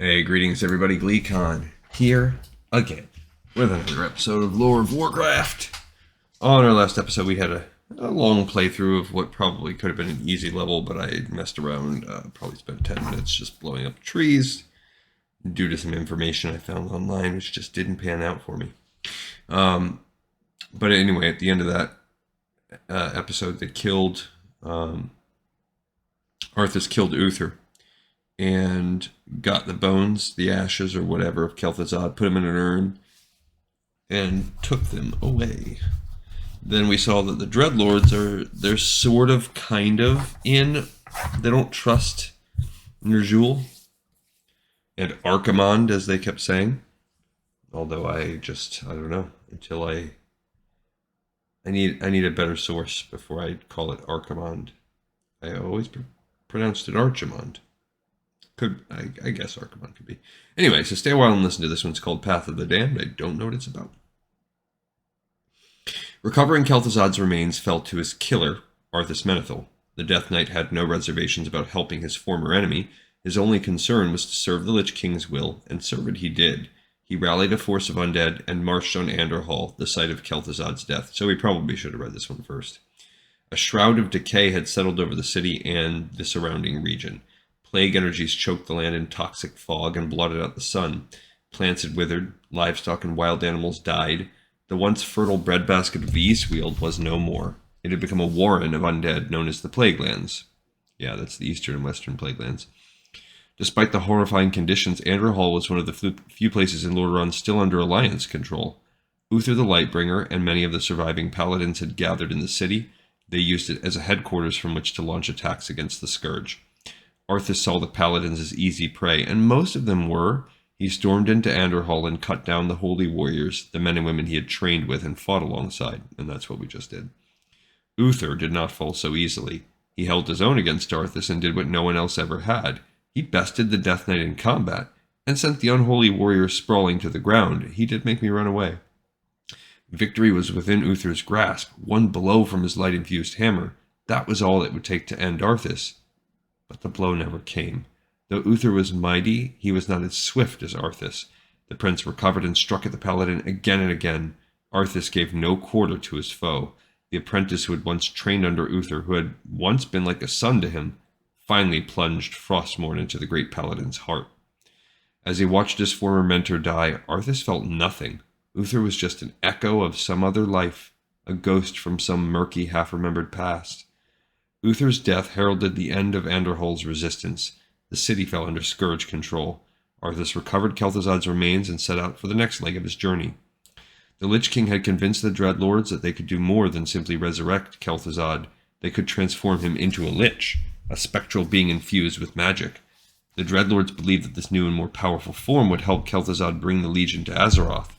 Hey, greetings everybody, GleeCon here again with another episode of Lore of Warcraft. On our last episode we had a long playthrough of what probably could have been an easy level, but I messed around, probably spent 10 minutes just blowing up trees due to some information I found online which just didn't pan out for me. But anyway, at the end of that episode they killed, Arthas killed Uther and got the bones, the ashes or whatever of Quel'Thalas, put them in an urn, and took them away. Then we saw that the Dreadlords they're sort of, kind of, they don't trust Ner'zhul and Archimonde, as they kept saying. Although I don't know, until I need a better source before I call it Archimonde. I always pronounced it Archimonde. I guess Archimonde could be. Anyway, so stay a while and listen to this. One's called Path of the Damned. I don't know what it's about. Recovering Quel'Thas's remains fell to his killer, Arthas Menethil. The Death Knight had no reservations about helping his former enemy. His only concern was to serve the Lich King's will, and serve it he did. He rallied a force of undead and marched on Anderhall, the site of Quel'Thas's death. So we probably should have read this one first. A shroud of decay had settled over the city and the surrounding region. Plague energies choked the land in toxic fog and blotted out the sun. Plants had withered, livestock and wild animals died. The once fertile breadbasket of Eastweald was no more. It had become a warren of undead known as the Plague Lands. Yeah, that's the eastern and western Plague Lands. Despite the horrifying conditions, Anderhall was one of the few places in Lordaeron still under Alliance control. Uther the Lightbringer and many of the surviving paladins had gathered in the city. They used it as a headquarters from which to launch attacks against the Scourge. Arthas saw the paladins as easy prey, and most of them were. He stormed into Anderhall and cut down the holy warriors, the men and women he had trained with and fought alongside, and that's what we just did. Uther did not fall so easily. He held his own against Arthas and did what no one else ever had. He bested the Death Knight in combat, and sent the unholy warriors sprawling to the ground. He did make me run away. Victory was within Uther's grasp. One blow from his light-infused hammer. That was all it would take to end Arthas. But the blow never came. Though Uther was mighty, he was not as swift as Arthas. The prince recovered and struck at the paladin again and again. Arthas gave no quarter to his foe. The apprentice who had once trained under Uther, who had once been like a son to him, finally plunged Frostmourne into the great paladin's heart. As he watched his former mentor die, Arthas felt nothing. Uther was just an echo of some other life, a ghost from some murky, half-remembered past. Uther's death heralded the end of Anderhall's resistance. The city fell under Scourge control. Arthas recovered Quel'Thas's remains and set out for the next leg of his journey. The Lich King had convinced the Dreadlords that they could do more than simply resurrect Quel'Thas. They could transform him into a lich, a spectral being infused with magic. The Dreadlords believed that this new and more powerful form would help Quel'Thas bring the Legion to Azeroth.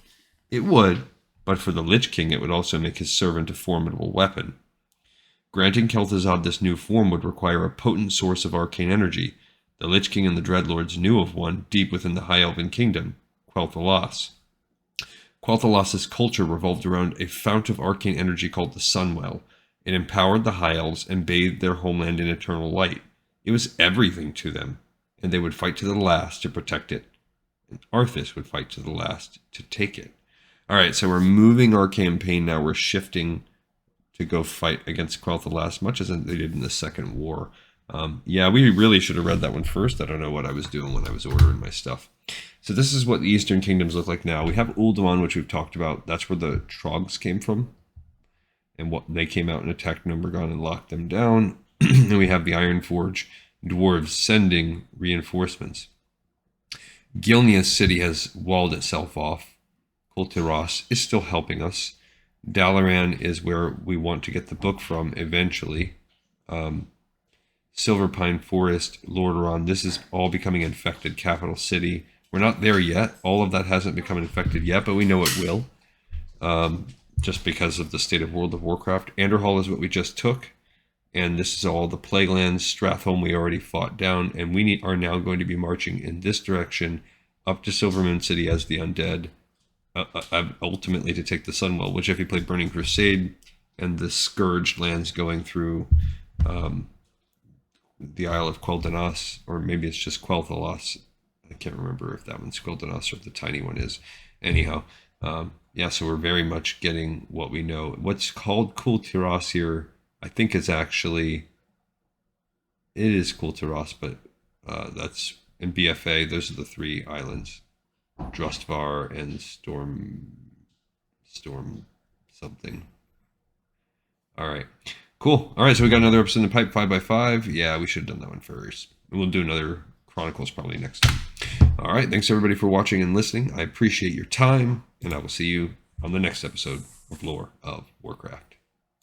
It would, but for the Lich King it would also make his servant a formidable weapon. Granting Quel'Thas this new form would require a potent source of arcane energy. The Lich King and the Dreadlords knew of one deep within the High Elven Kingdom, Quel'Thalas. Quel'Thalas' culture revolved around a fount of arcane energy called the Sunwell. It empowered the High Elves and bathed their homeland in eternal light. It was everything to them, and they would fight to the last to protect it. And Arthas would fight to the last to take it. Alright, so we're moving our campaign now. We're shifting to go fight against Quel'Thalas, much as they did in the Second War. Yeah, we really should have read that one first. I don't know what I was doing when I was ordering my stuff. So this is what the Eastern Kingdoms look like now. We have Uldaman, which we've talked about. That's where the Trogs came from. And what they came out and attacked Numbergon and locked them down. And we have the Ironforge dwarves sending reinforcements. Gilnea's city has walled itself off. Quel'Thalas is still helping us. Dalaran is where we want to get the book from eventually. Silverpine Forest, Lordaeron, this is all becoming infected capital city. We're not there yet. All of that hasn't become infected yet, but we know it will. Just because of the state of World of Warcraft. Anderhall is what we just took. And this is all the Plague Lands. Stratholme we already fought down. And we are now going to be marching in this direction up to Silvermoon City as the undead. Ultimately to take the Sunwell, which if you play Burning Crusade and the Scourged lands going through the Isle of Quel'Thalas, or maybe it's just Quel'Thalas, I can't remember if that one's Quel'Thalas or if the tiny one is. Anyhow, yeah, so we're very much getting what we know. What's called Quel'Thalas here, I think is actually, it is Quel'Thalas, but that's in BFA. Those are the 3 islands, Drustvar and Storm something. All right, cool. All right, so we got another episode in the pipe, 5x5. Yeah, we should have done that one first. We'll do another Chronicles probably next time. All right, thanks everybody for watching and listening. I appreciate your time, and I will see you on the next episode of Lore of Warcraft.